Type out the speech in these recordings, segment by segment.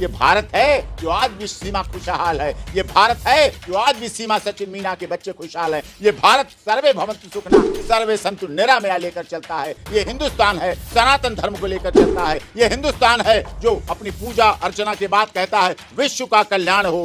ये भारत है जो आज भी सीमा खुशहाल है। ये भारत है जो आज भी सीमा सचिन मीना के बच्चे खुशहाल हैं। ये भारत सर्वे भवन्तु सुखना सर्वे संतु निरामया लेकर चलता है। ये हिंदुस्तान है सनातन धर्म को लेकर चलता है। ये हिंदुस्तान है जो अपनी पूजा अर्चना के बाद कहता है विश्व का कल्याण हो,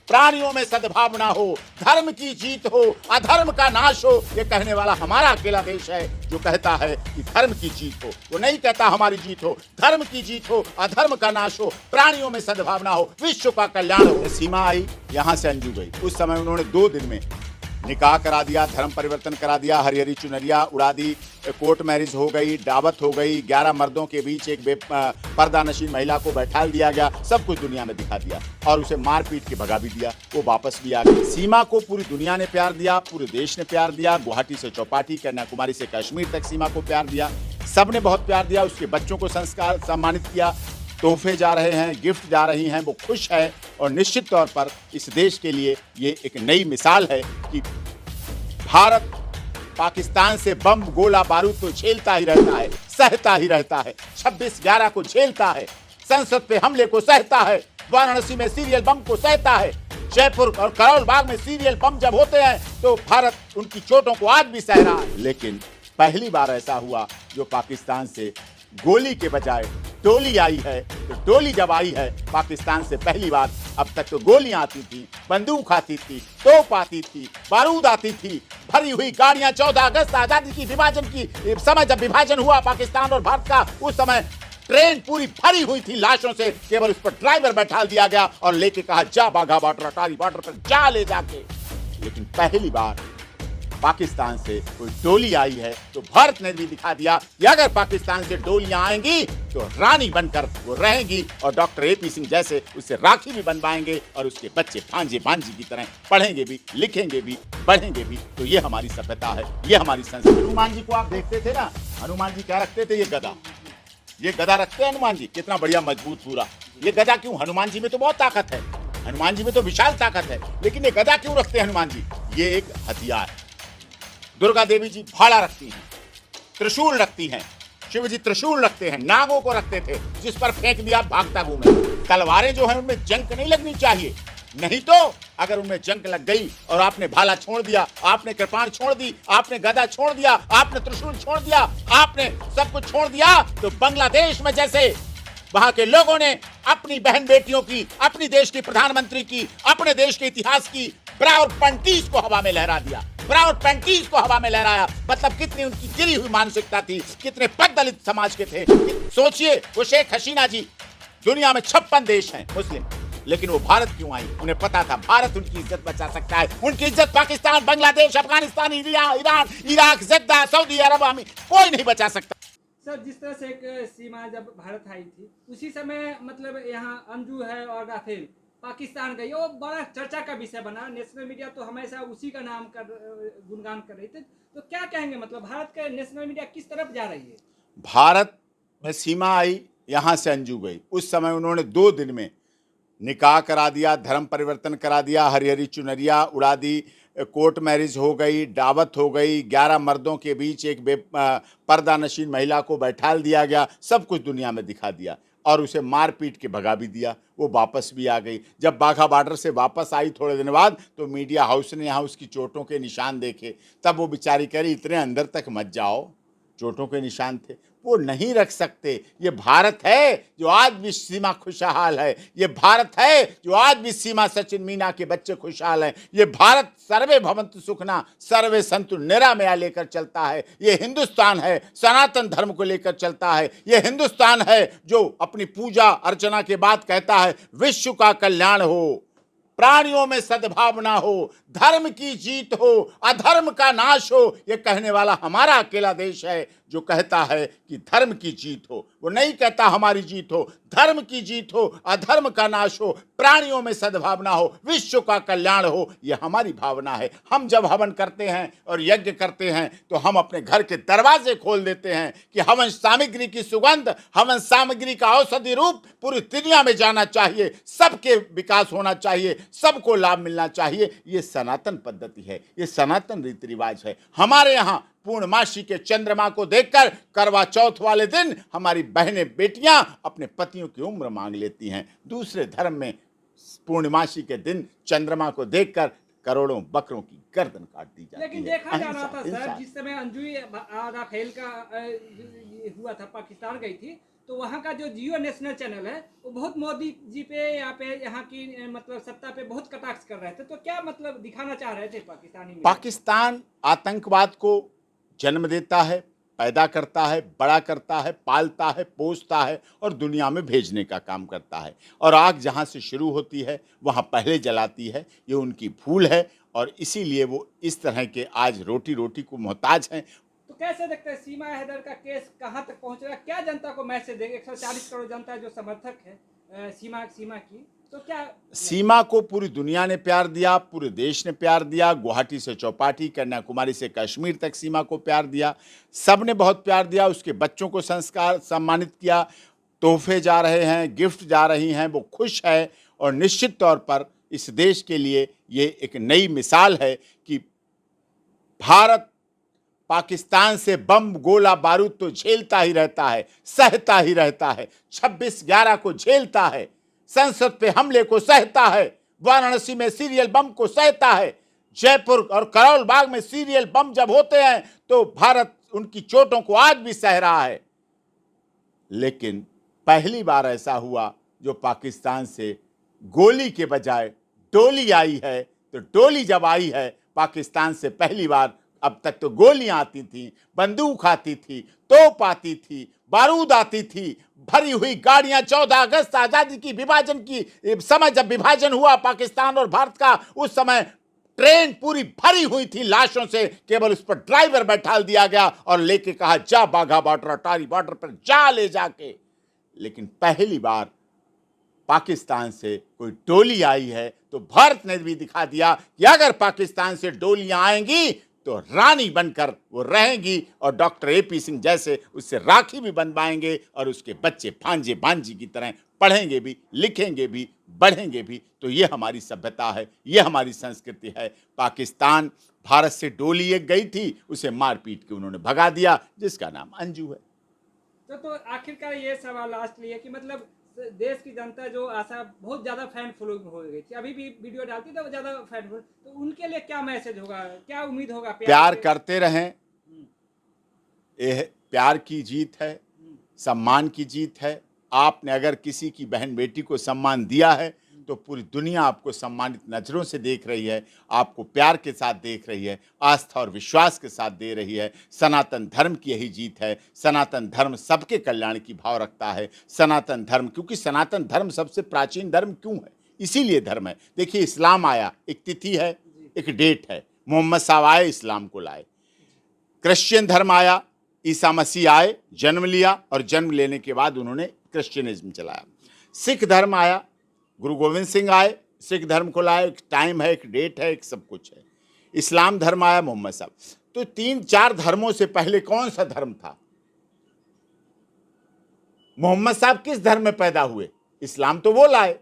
प्राणियों में सद्भावना हो, धर्म की जीत हो, अधर्म का नाश हो। ये कहने वाला हमारा अकेला देश है जो कहता है कि धर्म की जीत हो। वो नहीं कहता हमारी जीत हो, धर्म की जीत हो, अधर्म का नाश हो, प्राणियों में सद्भावना हो, विश्व का कल्याण हो। सीमा आई, यहां से अंजू गई। उस समय उन्होंने 2 दिन में निकाह करा दिया, धर्म परिवर्तन करा दिया, हरी चुनरिया उड़ा दी, कोर्ट मैरिज हो गई, दावत हो गई, 11 मर्दों के बीच एक पर्दानशीन महिला को बैठा दिया गया, सब कुछ दुनिया में दिखा दिया और उसे मार पीट के भगा भी दिया। वो वापस भी आ गई। सीमा को पूरी दुनिया ने प्यार दिया, पूरे देश ने प्यार दिया। गुवाहाटी से चौपाटी, कन्याकुमारी से कश्मीर तक सीमा को प्यार दिया। सबने बहुत प्यार दिया। उसके बच्चों को संस्कार सम्मानित किया, तोहफे जा रहे हैं, गिफ्ट जा रही हैं, वो खुश है। और निश्चित तौर पर इस देश के लिए ये एक नई मिसाल है कि भारत पाकिस्तान से बम गोला बारूद को झेलता ही रहता है, सहता ही रहता है, 26/11 को झेलता है, संसद पे हमले को सहता है, वाराणसी में सीरियल बम को सहता है, जयपुर और करोल बाग में सीरियल बम जब होते हैं तो भारत उनकी चोटों को आज भी सह रहा है। लेकिन पहली बार ऐसा हुआ जो पाकिस्तान से गोली के बजाय डोली आई है। तो डोली जब आई है पाकिस्तान से पहली बार, अब तक तो गोलियां आती थी, बंदूक आती थी, तोप आती थी, बारूद आती थी, भरी हुई गाड़ियां। 14 अगस्त आजादी की विभाजन की समय जब विभाजन हुआ पाकिस्तान और भारत का, उस समय ट्रेन पूरी भरी हुई थी लाशों से। केवल उस पर ड्राइवर बैठा दिया गया और लेके कहा जा बाघा बॉर्डर, अटारी बॉर्डर पर जा ले जाके। लेकिन पहली बार पाकिस्तान से कोई डोली आई है तो भारत ने भी दिखा दिया कि अगर पाकिस्तान से डोलियां आएंगी तो रानी बनकर वो रहेंगी और डॉक्टर AP सिंह जैसे उससे राखी भी बनवाएंगे और उसके बच्चे भांजे भांजी की तरह पढ़ेंगे भी, लिखेंगे भी, बढ़ेंगे भी। तो ये हमारी सभ्यता है, ये हमारी संस्कृति। हनुमान जी को आप देखते थे ना, हनुमान जी क्या रखते थे? ये गदा रखते हैं हनुमान जी, कितना बढ़िया मजबूत पूरा। ये गदा क्यों? हनुमान जी में तो बहुत ताकत है, हनुमान जी में तो विशाल ताकत है, लेकिन ये गदा क्यों रखते हैं हनुमान जी? ये एक हथियार है। दुर्गा देवी जी भाला रखती हैं, त्रिशूल रखती हैं, शिव जी त्रिशूल रखते हैं, नागों को रखते थे जिस पर फेंक दिया भागता घूमे। तलवारें जो हैं उनमें जंग नहीं लगनी चाहिए, नहीं तो अगर उनमें जंग लग गई और आपने भाला छोड़ दिया, आपने कृपाण छोड़ दी, आपने गदा छोड़ दिया, आपने त्रिशूल छोड़ दिया, आपने सब कुछ छोड़ दिया, तो बांग्लादेश में जैसे वहां के लोगों ने अपनी बहन बेटियों की, अपनी देश की प्रधानमंत्री की, अपने देश के इतिहास की ब्राउन पैंटीज को हवा में लहरा दिया, ब्राउन पैंटीज को हवा में लहराया। मतलब कितनी उनकी गिरी हुई मानसिकता थी, कितने पद दलित समाज के थे। सोचिए वो शेख हसीना जी, दुनिया में 56 देश हैं मुस्लिम, लेकिन वो भारत क्यों आई? उन्हें पता था भारत उनकी इज्जत बचा सकता है। उनकी इज्जत Pakistan, Bangladesh, Afghanistan, Iran, Iraq, Jeddah, Saudi Arab कोई नहीं बचा सकता। सर, जिस तरह से एक सीमा जब भारत आई थी उसी समय मतलब यहाँ अंजू है और राफेल पाकिस्तान गई, वो बड़ा चर्चा का विषय बना। नेशनल मीडिया तो हमेशा उसी का नाम गुणगान कर रही थी। तो क्या कहेंगे, मतलब भारत का नेशनल मीडिया किस तरफ जा रही है? भारत में सीमा आई, यहां से अंजू गई। उस समय उन्होंने 2 दिन में निकाह करा दिया, धर्म परिवर्तन करा दिया, हरी चुनरिया उड़ा दी, कोर्ट मैरिज हो गई, दावत हो गई, 11 मर्दों के बीच एक पर्दानशीन महिला को बैठा दिया गया, सब कुछ दुनिया में दिखा दिया और उसे मार पीट के भगा भी दिया। वो वापस भी आ गई। जब बाघा बॉर्डर से वापस आई थोड़े दिन बाद तो मीडिया हाउस ने यहाँ उसकी चोटों के निशान देखे। तब वो बेचारी कह रही इतने अंदर तक मत जाओ, चोटों के निशान थे, वो नहीं रख सकते। ये भारत है जो आज भी सीमा खुशहाल है। ये भारत है जो आज भी सीमा सचिन मीना के बच्चे खुशहाल हैं। ये भारत सर्वे भवन्तु सुखना सर्वे संतु निरामया लेकर चलता है। ये हिंदुस्तान है सनातन धर्म को लेकर चलता है। ये हिंदुस्तान है जो अपनी पूजा अर्चना के बाद कहता है विश्व का कल्याण हो, प्राणियों में सद्भावना हो, धर्म की जीत हो, अधर्म का नाश हो। ये कहने वाला हमारा अकेला देश है जो कहता है कि धर्म की जीत हो। वो नहीं कहता हमारी जीत हो, धर्म की जीत हो, अधर्म का नाश हो, प्राणियों में सद्भावना हो, विश्व का कल्याण हो। ये हमारी भावना है। हम जब हवन करते हैं और यज्ञ करते हैं तो हम अपने घर के दरवाजे खोल देते हैं कि हवन सामग्री की सुगंध, हवन सामग्री का औषधि रूप पूरी दुनिया में जाना चाहिए, सबके विकास होना चाहिए, सबको लाभ मिलना चाहिए। ये सनातन पद्धति है, ये सनातन रीति रिवाज है। हमारे यहाँ पूर्णमासी के चंद्रमा को देखकर करवा चौथ वाले दिन हमारी बहनें बेटियां अपने पतियों की उम्र मांग लेती हैं। दूसरे धर्म में पूर्णमासी के दिन चंद्रमा को देखकर करोड़ों बकरों की गर्दन काट दी जाती लेकिन है। देखा जा रहा था अहिंसा, सर, इंसाफ। जिस समय अंजू राफेल का ये हुआ था, पाकिस्तान गई थी, तो वहाँ का जो जियो नेशनल चैनल है वो बहुत मोदी जी पे यहाँ की मतलब सत्ता पे बहुत कटाक्ष कर रहे थे। तो क्या मतलब दिखाना चाह रहे थे पाकिस्तानी मीडिया? पाकिस्तान आतंकवाद को जन्म देता है, पैदा करता है, बड़ा करता है, पालता है, पोसता है और दुनिया में भेजने का काम करता है। और आग जहाँ से शुरू होती है वहाँ पहले जलाती है। ये उनकी भूल है और इसीलिए वो इस तरह के आज रोटी रोटी को मोहताज हैं। तो कैसे देखते हैं सीमा हैदर का केस कहाँ तक पहुँच रहा है? क्या जनता को मैसेज देंगे? 140 करोड़ जनता है जो समर्थक है सीमा की, तो क्या सीमा को पूरी दुनिया ने प्यार दिया, पूरे देश ने प्यार दिया। गुवाहाटी से चौपाटी, कन्याकुमारी से कश्मीर तक सीमा को प्यार दिया। सब ने बहुत प्यार दिया। उसके बच्चों को संस्कार सम्मानित किया, तोहफे जा रहे हैं, गिफ्ट जा रही हैं, वो खुश है। और निश्चित तौर पर इस देश के लिए ये एक नई मिसाल है कि भारत पाकिस्तान से बम गोला बारूद तो झेलता ही रहता है, सहता ही रहता है। 26/11 को झेलता है, संसद पे हमले को सहता है, वाराणसी में सीरियल बम को सहता है, जयपुर और करौल बाग में सीरियल बम जब होते हैं तो भारत उनकी चोटों को आज भी सह रहा है। लेकिन पहली बार ऐसा हुआ जो पाकिस्तान से गोली के बजाय डोली आई है। तो डोली जब आई है पाकिस्तान से पहली बार, अब तक तो गोलियां आती थी, बंदूक आती थी, तोप आती थी, बारूद आती थी, भरी हुई गाड़ियां। 14 अगस्त आजादी की विभाजन की समय जब विभाजन हुआ पाकिस्तान और भारत का, उस समय ट्रेन पूरी भरी हुई थी लाशों से। केवल उस पर ड्राइवर बैठाल दिया गया और लेके कहा जा बाघा बॉर्डर, अटारी बॉर्डर पर जा ले जाके। लेकिन पहली बार पाकिस्तान से कोई डोली आई है तो भारत ने भी दिखा दिया कि अगर पाकिस्तान से डोलियां आएंगी तो रानी बनकर वो रहेंगी और डॉक्टर AP सिंह जैसे उससे राखी भी बनवाएंगे और उसके बच्चे भांजे भांजी की तरह पढ़ेंगे भी, लिखेंगे भी, बढ़ेंगे भी। तो ये हमारी सभ्यता है, ये हमारी संस्कृति है। पाकिस्तान भारत से डोली एक गई थी, उसे मार पीट के उन्होंने भगा दिया, जिसका नाम अंजू है। तो आखिरकार ये सवाल लास्ट लिए कि मतलब देश की जनता जो आशा बहुत ज्यादा फैन फॉलोइंग हो गई थी, अभी भी वीडियो डालती तो ज्यादा फैन फॉलोइंग, तो उनके लिए क्या मैसेज होगा, क्या उम्मीद होगा? प्यार करते रहें, यह प्यार की जीत है, सम्मान की जीत है। आपने अगर किसी की बहन बेटी को सम्मान दिया है तो पूरी दुनिया आपको सम्मानित नज़रों से देख रही है, आपको प्यार के साथ देख रही है, आस्था और विश्वास के साथ दे रही है। सनातन धर्म की यही जीत है। सनातन धर्म सबके कल्याण की भाव रखता है। सनातन धर्म, क्योंकि सनातन धर्म सबसे प्राचीन धर्म क्यों है, इसीलिए धर्म है। देखिए, इस्लाम आया, एक तिथि है, एक डेट है। मोहम्मद साहब आए, इस्लाम को लाए। क्रिश्चियन धर्म आया, ईसा मसीह आए, जन्म लिया और जन्म लेने के बाद उन्होंने क्रिश्चियनिज्म चलाया। सिख धर्म आया, गुरु गोविंद सिंह आए, सिख धर्म को लाए। एक टाइम है, एक डेट है, एक सब कुछ है। इस्लाम धर्म आया, मोहम्मद साहब। तो 3-4 धर्मों से पहले कौन सा धर्म था? मोहम्मद साहब किस धर्म में पैदा हुए? इस्लाम तो वो लाए।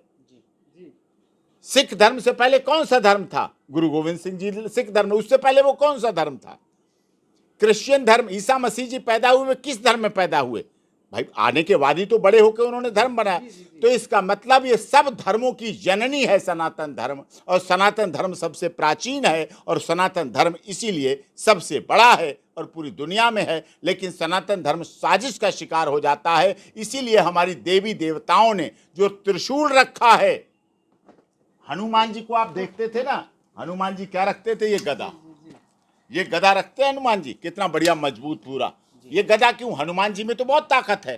सिख धर्म से पहले कौन सा धर्म था? गुरु गोविंद सिंह जी सिख धर्म। उससे पहले वो कौन सा धर्म था? क्रिश्चियन धर्म। ईसा मसीह जी पैदा हुए, किस धर्म में पैदा हुए? भाई, आने के बाद ही तो बड़े होकर उन्होंने धर्म बनाया। तो इसका मतलब ये सब धर्मों की जननी है सनातन धर्म, और सनातन धर्म सबसे प्राचीन है और सनातन धर्म इसीलिए सबसे बड़ा है और पूरी दुनिया में है। लेकिन सनातन धर्म साजिश का शिकार हो जाता है। इसीलिए हमारी देवी देवताओं ने जो त्रिशूल रखा है, हनुमान जी को आप देखते थे ना, हनुमान जी क्या रखते थे? ये गदा। ये गदा रखते हैं हनुमान जी, कितना बढ़िया मजबूत पूरा। ये गदा क्यों? हनुमान जी में तो बहुत ताकत है,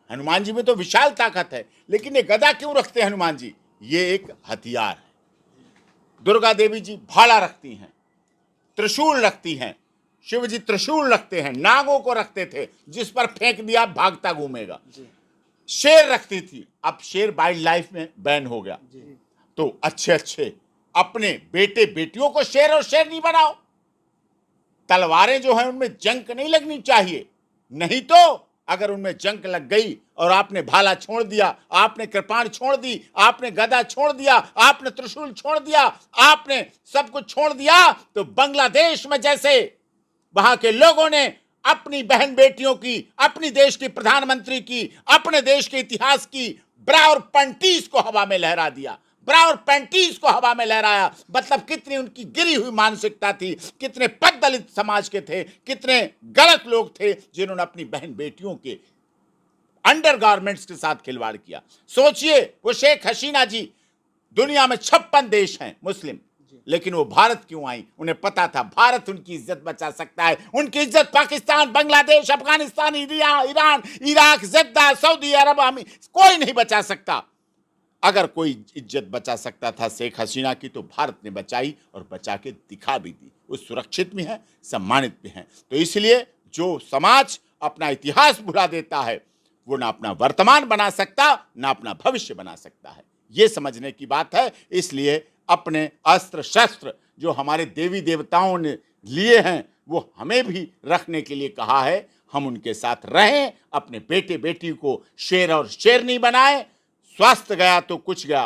हनुमान जी में तो विशाल ताकत है, लेकिन ये गदा क्यों रखते हैं हनुमान जी? ये एक हथियार है। दुर्गा देवी जी भाला रखती हैं, त्रिशूल रखती हैं, शिव जी त्रिशूल रखते हैं, नागों को रखते थे जिस पर फेंक दिया भागता घूमेगा। शेर रखती थी, अब शेर वाइल्ड लाइफ में बैन हो गया। तो अच्छे अपने बेटे बेटियों को शेर और शेर नहीं बनाओ। तलवारें जो हैं उनमें जंग नहीं लगनी चाहिए, नहीं तो अगर उनमें जंग लग गई और आपने भाला छोड़ दिया, आपने कृपाण छोड़ दी, आपने गदा छोड़ दिया, आपने त्रिशूल छोड़ दिया, आपने सब कुछ छोड़ दिया, तो बांग्लादेश में जैसे वहां के लोगों ने अपनी बहन बेटियों की, अपनी देश की प्रधानमंत्री की, अपने देश के इतिहास की ब्रा और पैंतीस को हवा में लहरा दिया। ब्रा और पैंतीस को हवा में लहराया, मतलब कितनी उनकी गिरी हुई मानसिकता थी, कितने पद दलित समाज के थे, कितने गलत लोग थे जिन्होंने अपनी बहन बेटियों के अंडरगारमेंट्स के साथ खिलवाड़ किया। सोचिए, वो शेख हसीना जी, दुनिया में 56 देश हैं मुस्लिम, लेकिन वो भारत क्यों आई? उन्हें पता था भारत उनकी इज्जत बचा सकता है। उनकी इज्जत Pakistan, Bangladesh, Afghanistan, Iran, Iraq, Jeddah, Saudi Arab, कोई नहीं बचा सकता। अगर कोई इज्जत बचा सकता था शेख हसीना की, तो भारत ने बचाई और बचा के दिखा भी दी। वो सुरक्षित भी हैं, सम्मानित भी हैं। तो इसलिए जो समाज अपना इतिहास भुला देता है, वो ना अपना वर्तमान बना सकता, ना अपना भविष्य बना सकता है। ये समझने की बात है। इसलिए अपने अस्त्र शस्त्र जो हमारे देवी देवताओं ने लिए हैं, वो हमें भी रखने के लिए कहा है। हम उनके साथ रहें, अपने बेटे बेटी को शेर और शेरनी बनाएं। स्वास्थ्य गया तो कुछ गया,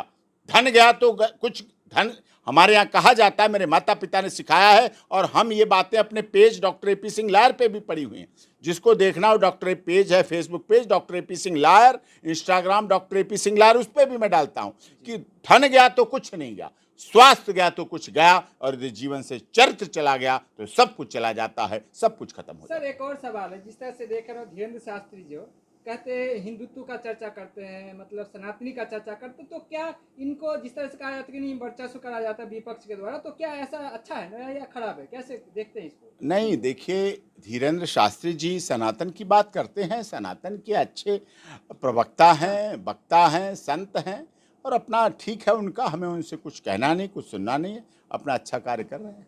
धन गया तो कुछ धन। हमारे यहाँ कहा जाता है, मेरे माता पिता ने सिखाया है, और हम ये बातें अपने page doctor A P Singh lawyer पे भी पड़ी हुई हैं। जिसको देखना हो, डॉक्टर पेज है, Facebook page doctor A P Singh lawyer, Instagram doctor A P Singh lawyer, उस पर भी मैं डालता हूँ कि धन गया तो कुछ नहीं गया, स्वास्थ्य गया तो कुछ गया, और यदि जीवन से चरित्र चला गया तो सब कुछ चला जाता है, सब कुछ खत्म हो जाता है। सर, एक और सवाल है। जिस तरह से देख रहे हो, धीरेन्द्र शास्त्री जो कहते हैं हिंदुत्व का चर्चा करते हैं, मतलब सनातनी का चर्चा करते हैं, तो क्या इनको जिस तरह से कहा जाता है कि नहीं वर्चस्व करा जाता है विपक्ष के द्वारा, तो क्या ऐसा अच्छा है या खराब है? कैसे देखते हैं इसको? नहीं, देखिए, धीरेन्द्र शास्त्री जी सनातन की बात करते हैं, सनातन के अच्छे प्रवक्ता हैं, वक्ता हैं, संत हैं, और अपना ठीक है उनका, हमें उनसे कुछ कहना नहीं, कुछ सुनना नहीं है, अपना अच्छा कार्य कर रहे हैं।